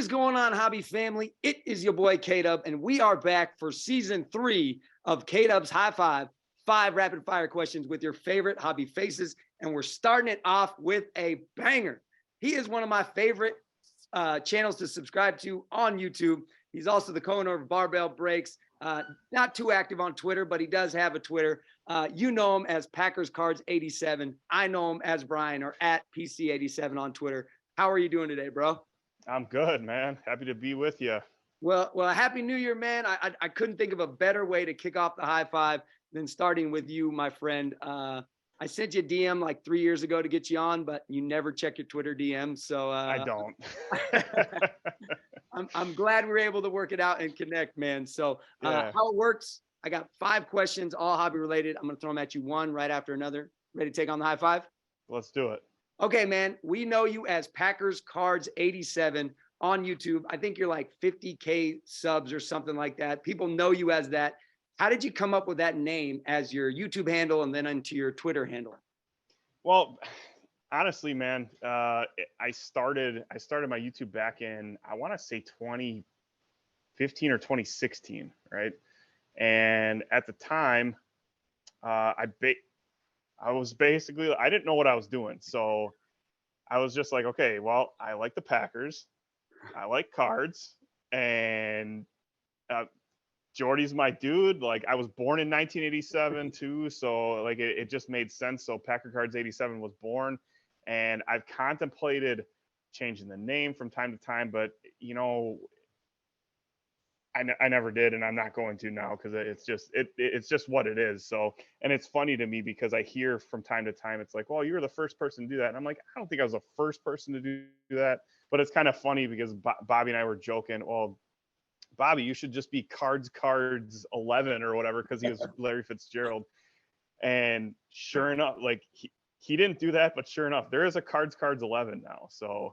is going on, hobby family? It is your boy K-Dub, and we are back for season 3 of K-Dub's High Five, 5 rapid fire questions with your favorite hobby faces. And we're starting it off with a banger. He is one of my favorite channels to subscribe to on YouTube. He's also the co-owner of Barbell Breaks. Not too active on Twitter, but he does have a Twitter. You know him as Packers Cards 87. I know him as Brian, or at PC87 on Twitter. How are you doing today, bro? I'm good, man. Happy to be with you. Well, happy New Year, man. I couldn't think of a better way to kick off the high five than starting with you, my friend. I sent you a DM like 3 years ago to get you on, but you never check your Twitter DM. So I don't. I'm glad we were able to work it out and connect, man. So Yeah. how it works, I got 5 questions, all hobby related. I'm going to throw them at you one right after another. Ready to take on the high five? Let's do it. Okay, man. We know you as Packers Cards 87 on YouTube. I think you're like 50K subs or something like that. People know you as that. How did you come up with that name as your YouTube handle and then into your Twitter handle? Well, honestly, man, I started my YouTube back in, I want to say 2015 or 2016, right? And at the time, I was basically, I didn't know what I was doing. So I was just like, okay, well, I like the Packers, I like cards, and Jordy's my dude. Like, I was born in 1987 too, so like it just made sense. So Packer Cards 87 was born, and I've contemplated changing the name from time to time, but you know, I never did, and I'm not going to now because it's just what it is. So, and it's funny to me because I hear from time to time, it's like, well, you were the first person to do that, and I'm like, I don't think I was the first person to do that, but it's kind of funny because Bobby and I were joking, well, Bobby, you should just be Cards 11 or whatever, because he was Larry Fitzgerald. And sure enough, like he didn't do that, but sure enough, there is a Cards 11 now. So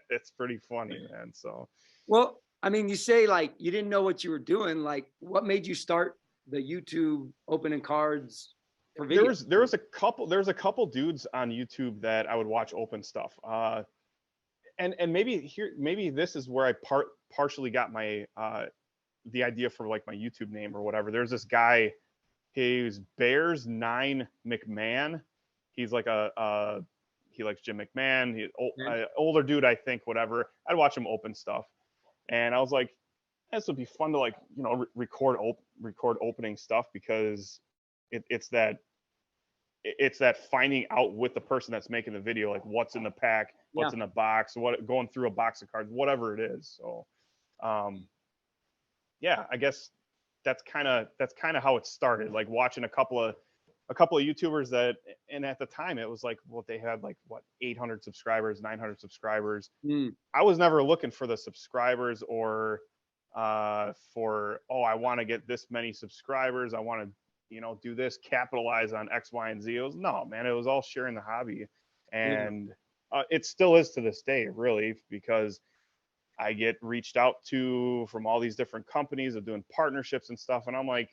it's pretty funny, man. So, well, I mean, you say like you didn't know what you were doing. Like, what made you start the YouTube opening cards for video? There was a couple dudes on YouTube that I would watch open stuff. And maybe this is where I partially got my the idea for like my YouTube name or whatever. There's this guy, he's Bears 9 McMahon. He's like he likes Jim McMahon. He's older dude, I think, whatever. I'd watch him open stuff, and I was like, this would be fun to, like, you know, record opening stuff, because it's that finding out with the person that's making the video, like what's in the pack, what's in the box, going through a box of cards, whatever it is. So, yeah, I guess that's kind of how it started. Like watching a couple of YouTubers that, and at the time it was like, well, they had like 800 subscribers, 900 subscribers. I was never looking for the subscribers or for, oh, I want to get this many subscribers, I want to, you know, do this, capitalize on X, Y, and Z. It was, no, man, it was all sharing the hobby. And it still is to this day, really, because I get reached out to from all these different companies of doing partnerships and stuff. And I'm like,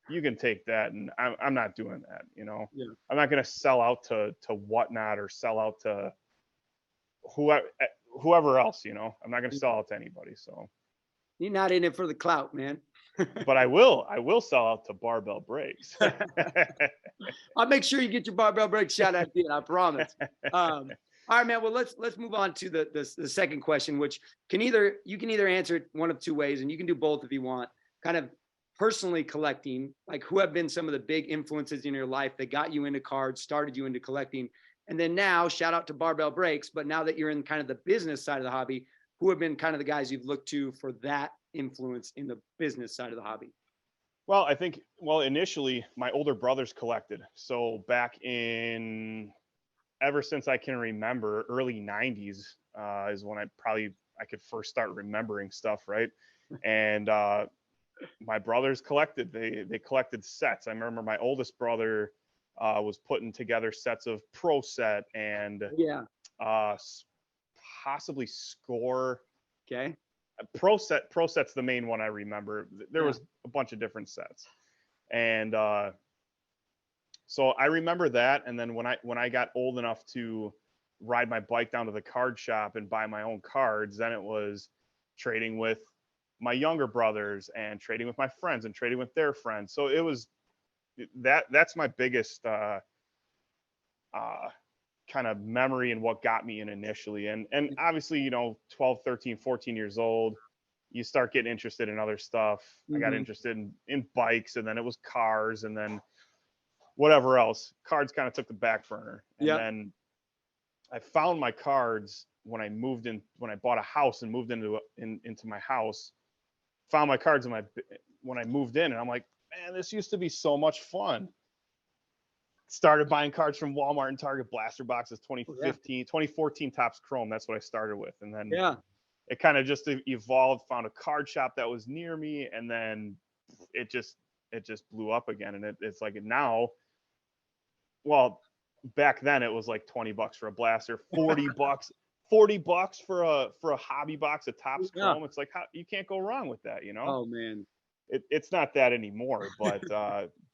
you can take that. And I'm not doing that, you know. I'm not going to sell out to Whatnot or sell out to whoever else, you know. I'm not going to sell out to anybody. So you're not in it for the clout, man. But I will sell out to Barbell Breaks. I'll make sure you get your Barbell Breaks shout out, I promise. All right, man. Well, let's move on to the second question, which you can either answer it one of 2 ways, and you can do both if you want. Kind of personally collecting, like who have been some of the big influences in your life that got you into cards, started you into collecting, and then now shout out to Barbell Breaks. But now that you're in kind of the business side of the hobby, who have been kind of the guys you've looked to for that influence in the business side of the hobby? Well, I think, initially my older brothers collected. So back in, ever since I can remember, early 90s is when I could first start remembering stuff, right? And my brothers collected. They collected sets. I remember my oldest brother was putting together sets of Pro Set and possibly Score. Okay. Pro Set's the main one I remember. There was a bunch of different sets, and so I remember that. And then when I got old enough to ride my bike down to the card shop and buy my own cards. Then it was trading with my younger brothers and trading with my friends and trading with their friends. So it was that's my biggest kind of memory and what got me in initially. And obviously, you know, 12, 13, 14 years old, you start getting interested in other stuff. I got interested in bikes, and then it was cars, and then whatever else. Cards kind of took the back burner. And then I found my cards when I moved in, when I bought a house and moved into my house. Found my cards when I moved in, and I'm like, man, this used to be so much fun. Started buying cards from Walmart and Target, blaster boxes, 2015, 2014 Topps Chrome. That's what I started with. And then it kind of just evolved, found a card shop that was near me, and then it just blew up again. And it's like now, well, back then it was like $20 for a blaster, $40 for a hobby box of Topps Chrome. It's like, you can't go wrong with that, you know? Oh man. It's not that anymore, but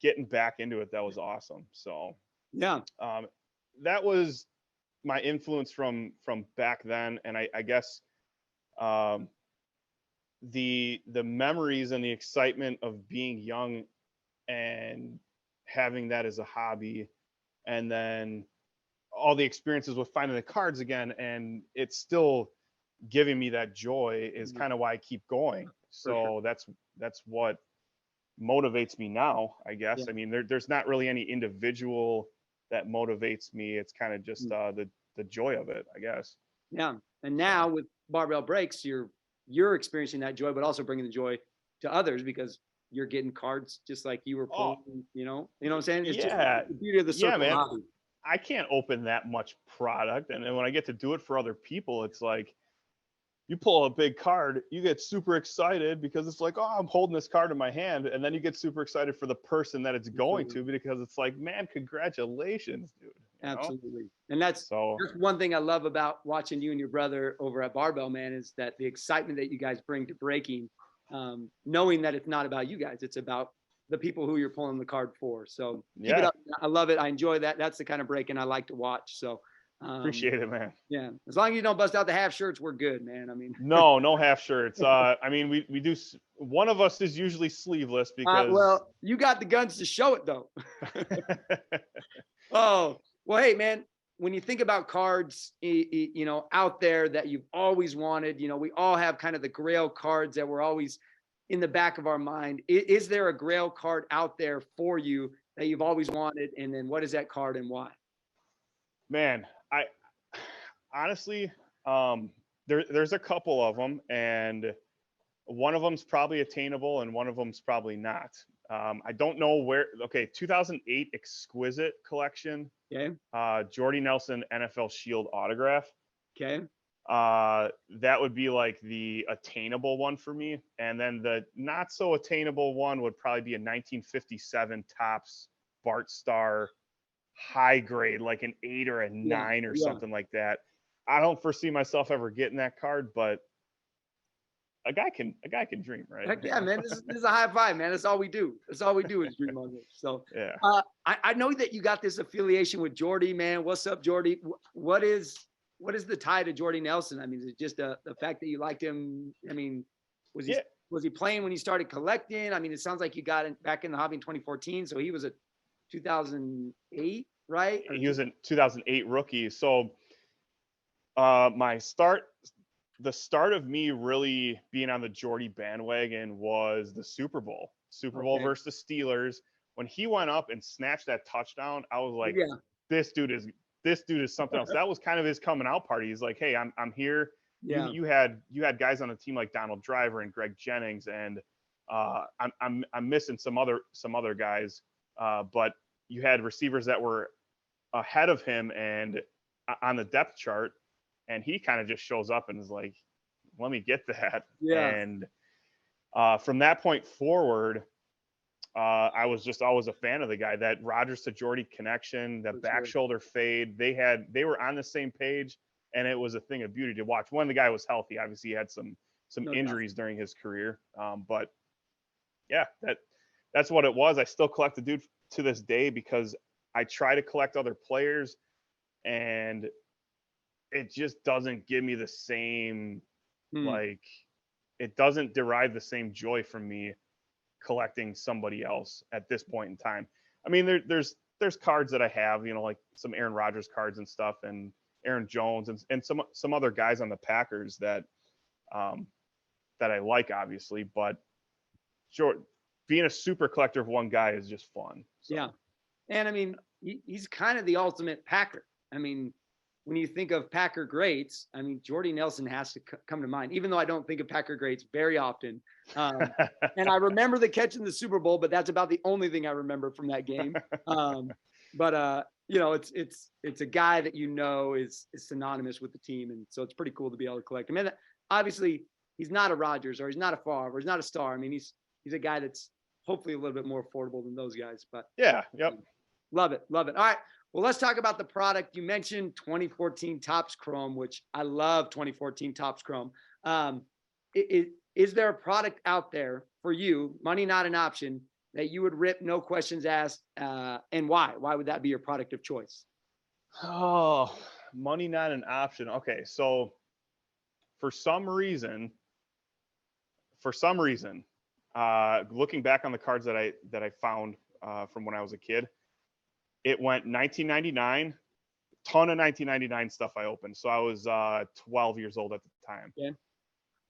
getting back into it, that was awesome. So that was my influence from back then. And I guess the memories and the excitement of being young and having that as a hobby, and then all the experiences with finding the cards again, and it's still giving me that joy is kind of why I keep going. So that's what motivates me now, I guess. I mean, there's not really any individual that motivates me. It's kind of just the joy of it, I guess. Yeah. And now with Barbell Breaks, you're experiencing that joy, but also bringing the joy to others because you're getting cards just like you were pulling, you know what I'm saying? It's just the beauty of the circle hobby. I can't open that much product. And then when I get to do it for other people, it's like, you pull a big card, you get super excited because it's like, oh, I'm holding this card in my hand. And then you get super excited for the person that it's going to, because it's like, man, congratulations, dude. Absolutely. And that's one thing I love about watching you and your brother over at Barbell, man, is that the excitement that you guys bring to breaking, knowing that it's not about you guys, it's about the people who you're pulling the card for. So keep it up. I love it. I enjoy that. That's the kind of breaking I like to watch. So appreciate it, man. Yeah, as long as you don't bust out the half shirts, we're good, man. I mean, no half shirts. I mean, we do. One of us is usually sleeveless because. Well, you got the guns to show it, though. Oh, well, hey, man. When you think about cards, you know, out there that you've always wanted, you know, we all have kind of the Grail cards that we're always in the back of our mind. Is there a Grail card out there for you that you've always wanted, and then what is that card and why? Man, I honestly, there's a couple of them, and one of them's probably attainable and one of them's probably not. I don't know where. Okay, 2008 Exquisite collection. Okay. Jordy Nelson NFL Shield autograph. Okay. That would be like the attainable one for me, and then the not so attainable one would probably be a 1957 Topps Bart Starr high grade, like an 8 or a 9 or something like that. I don't foresee myself ever getting that card, but a guy can dream, right? Heck yeah, man. This is a high five, man. That's all we do. That's all we do is dream on this. So yeah. I know that you got this affiliation with Jordy, man. What's up, Jordy? What is the tie to Jordy Nelson? I mean, is it just the fact that you liked him? I mean, was he playing when you started collecting? I mean, it sounds like you got back in the hobby in 2014. So he was a 2008, right? He was a 2008 rookie. So the start of me really being on the Jordy bandwagon was the Super Bowl versus the Steelers. When he went up and snatched that touchdown, I was like, this dude is something else. That was kind of his coming out party. He's like, hey, I'm here. Yeah. You had guys on the team like Donald Driver and Greg Jennings, and I'm missing some other guys, but you had receivers that were ahead of him and on the depth chart, and he kind of just shows up and is like, let me get that. Yeah. And from that point forward, I was just always a fan of the guy. That Rodgers to Jordy connection, that back shoulder fade, they were on the same page, and it was a thing of beauty to watch. When the guy was healthy, obviously he had some injuries during his career, but yeah, that's what it was. I still collect the dude to this day because I try to collect other players, and it just doesn't give me the same, Hmm. like, it doesn't derive the same joy from me collecting somebody else at this point in time. I mean, there's cards that I have, like some Aaron Rodgers cards and stuff, and Aaron Jones and some other guys on the Packers that that I like, obviously. But sure, being a super collector of one guy is just fun. So. Yeah. And I mean, he's kind of the ultimate Packer. I mean, when you think of Packer greats, I mean, Jordy Nelson has to come to mind, even though I don't think of Packer greats very often. And I remember the catch in the Super Bowl, but that's about the only thing I remember from that game. But it's a guy that is synonymous with the team, and so it's pretty cool to be able to collect him. And obviously, he's not a Rodgers or he's not a Favre or he's not a star. I mean, he's a guy that's hopefully a little bit more affordable than those guys. But yeah, yep. Love it. All right. Well, let's talk about the product. You mentioned 2014 Topps Chrome, which I love 2014 Topps Chrome. Is there a product out there for you, money not an option, that you would rip, no questions asked, and why? Why would that be your product of choice? Oh, money not an option. Okay, so for some reason, looking back on the cards that I found from when I was a kid, it went 1999, ton of 1999 stuff I opened. So I was 12 years old at the time. Yeah.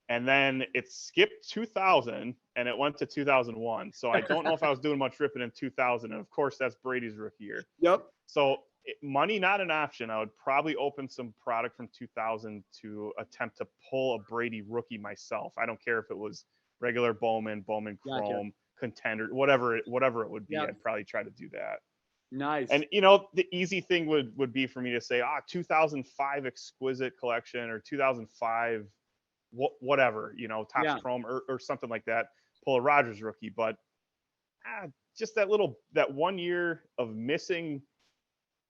And then it skipped 2000 and it went to 2001. So I don't know if I was doing much ripping in 2000. And of course, that's Brady's rookie year. Yep. So money not an option. I would probably open some product from 2000 to attempt to pull a Brady rookie myself. I don't care if it was regular Bowman Chrome, Gotcha. Contender, whatever it would be. Yep. I'd probably try to do that. Nice. And the easy thing would be for me to say 2005 exquisite collection or 2005 whatever, Topps Chrome or something like that, pull a Rodgers rookie. But just that 1 year of missing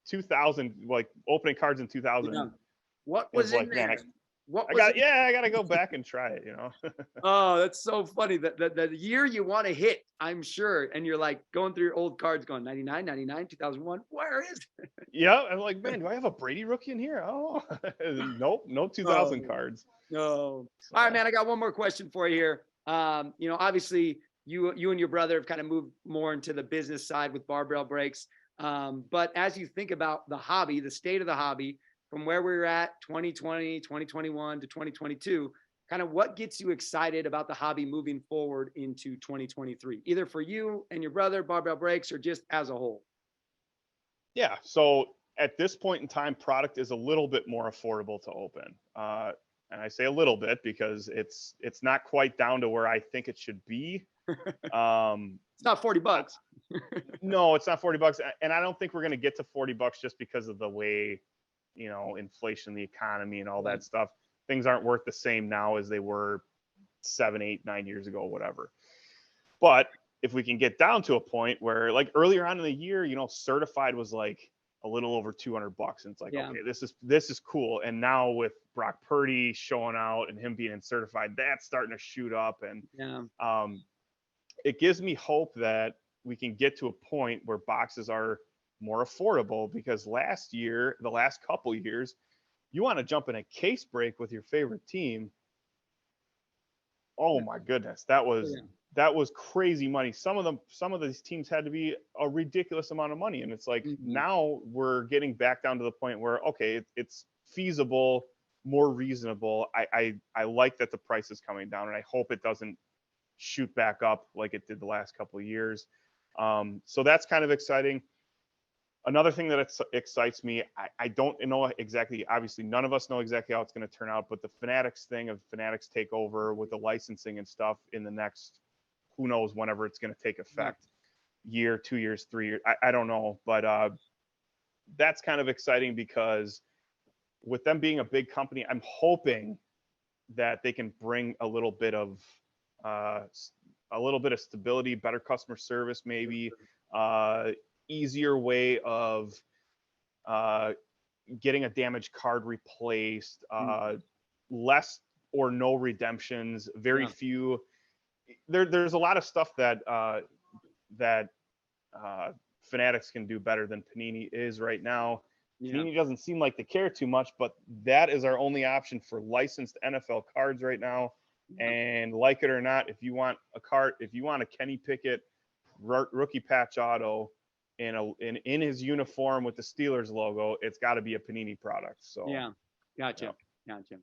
2000, like opening cards in 2000. Yeah. What was in there? I got to go back and try it, Oh, that's so funny. The year you want to hit, I'm sure. And you're like going through your old cards going 99, 99, 2001. Where is it? Yeah. I'm like, man, do I have a Brady rookie in here? Oh, nope. No 2000 cards. No. So. All right, man. I got one more question for you here. Obviously you and your brother have kind of moved more into the business side with barbell breaks. But as you think about the hobby, the state of the hobby, from where we were at 2020, 2021 to 2022, kind of what gets you excited about the hobby moving forward into 2023, either for you and your brother, barbell breaks, or just as a whole? Yeah. So at this point in time, product is a little bit more affordable to open. And I say a little bit because it's not quite down to where I think it should be. It's not $40. No, it's not $40. And I don't think we're going to get to $40 just because of the way, inflation, the economy and all that stuff. Things aren't worth the same now as they were 7, 8, 9 years ago, whatever. But if we can get down to a point where, like earlier on in the year, certified was like a little over $200, and it's like, okay, this is cool. And now with Brock Purdy showing out and him being in certified, that's starting to shoot up. And it gives me hope that we can get to a point where boxes are more affordable, because the last couple years, you want to jump in a case break with your favorite team. Oh my goodness, that was crazy money. Some of these teams had to be a ridiculous amount of money, and it's like now we're getting back down to the point where it's feasible, more reasonable. I like that the price is coming down, and I hope it doesn't shoot back up like it did the last couple of years. So that's kind of exciting. Another thing that excites me, I don't know exactly, obviously none of us know exactly how it's going to turn out, but the Fanatics thing of Fanatics takeover with the licensing and stuff in the next, who knows whenever it's going to take effect, year, 2 years, 3 years, I don't know. But that's kind of exciting because with them being a big company, I'm hoping that they can bring a little bit of stability, better customer service, maybe easier way of getting a damaged card replaced, less or no redemptions, very few. There's a lot of stuff that Fanatics can do better than Panini is right now. Yeah. Panini doesn't seem like they care too much, but that is our only option for licensed NFL cards right now. Yeah. And like it or not, if you want a card, if you want a Kenny Pickett rookie patch auto in his uniform with the Steelers logo, it's got to be a Panini product. So Yeah. Gotcha. yeah. Gotcha.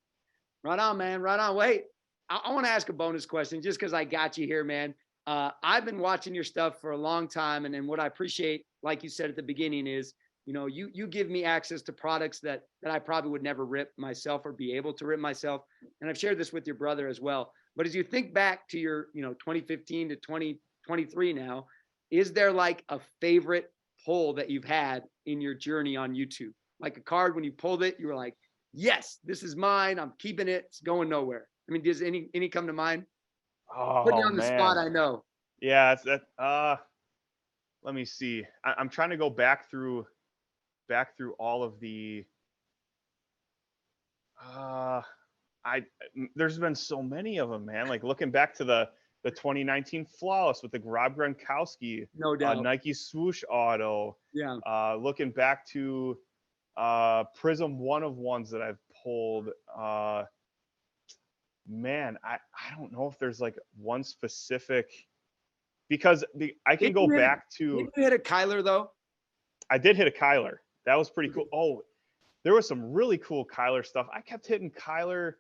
Right on, man. Right on. Wait, I want to ask a bonus question just because I got you here, man. I've been watching your stuff for a long time. And then what I appreciate, like you said at the beginning, is, you know, you give me access to products that I probably would never rip myself or be able to rip myself. And I've shared this with your brother as well. But as you think back to your, 2015 to 2023 now, is there like a favorite pull that you've had in your journey on YouTube? Like a card, when you pulled it, you were like, yes, this is mine. I'm keeping it. It's going nowhere. I mean, does any come to mind? Putting you Oh on the spot, man. I know. Yeah, it's that. Let me see. I'm trying to go back through all of the. There's been so many of them, man. Like looking back to the 2019 Flawless with the Rob Gronkowski, No doubt. Nike swoosh auto. Yeah. Looking back to Prism one of ones that I've pulled. Man, I don't know if there's like one specific, because I can go back to. Did you hit a Kyler though? I did hit a Kyler. That was pretty cool. Oh, there was some really cool Kyler stuff. I kept hitting Kyler.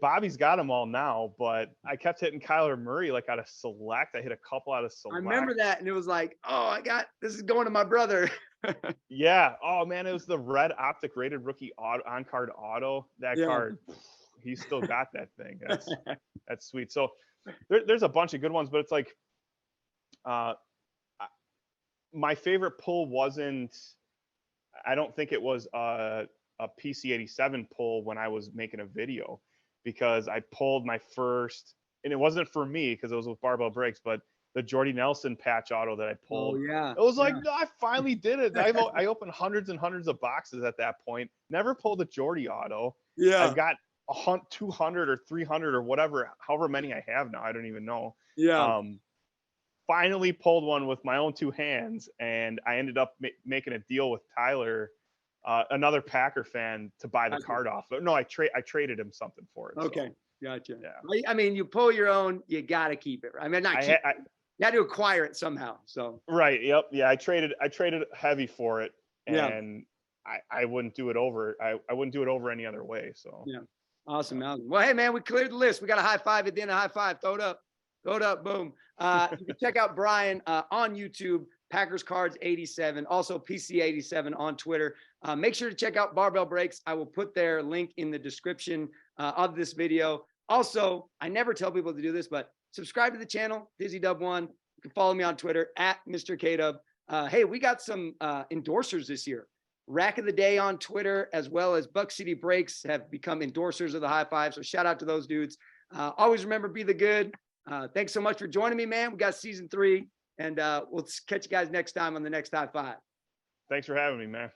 Bobby's got them all now, but I kept hitting Kyler Murray like out of select. I hit a couple out of select. I remember that, and it was like, oh, this is going to my brother. Yeah. Oh man, it was the red optic rated rookie on card auto. That card, he still got that thing. That's sweet. So there's a bunch of good ones, but it's like, my favorite pull wasn't. I don't think it was a PC87 pull when I was making a video, because I pulled my first, and it wasn't for me because it was with Barbell Breaks, but the Jordy Nelson patch auto that I pulled. Oh yeah. It was like, no, I finally did it. I opened hundreds and hundreds of boxes at that point. Never pulled a Jordy auto. Yeah. I've got 200 or 300 or whatever, however many I have now. I don't even know. Yeah. Finally pulled one with my own two hands, and I ended up making a deal with Tyler, another Packer fan, to buy the card off. No, I traded him something for it. Okay, so. gotcha. Yeah. I mean, you pull your own, you got to keep it. I mean, you had to acquire it somehow. So. Right. Yep. Yeah. I traded heavy for it, and yeah. I wouldn't do it over. I wouldn't do it over any other way. So. Yeah. Awesome. Well, hey man, we cleared the list. We got a high five at the end of high five. Throw it up. Throw it up. Boom. You can check out Brian on YouTube, Packers Cards 87, also PC 87 on Twitter. Make sure to check out Barbell Breaks. I will put their link in the description of this video. Also, I never tell people to do this, but subscribe to the channel, DizzyDub1. You can follow me on Twitter at Mr. K-Dub. Hey, we got some endorsers this year. Rack of the Day on Twitter, as well as Buck City Breaks, have become endorsers of the high five. So shout out to those dudes. Always remember, be the good. Thanks so much for joining me, man. We got season 3, and we'll catch you guys next time on the next high five. Thanks for having me, man.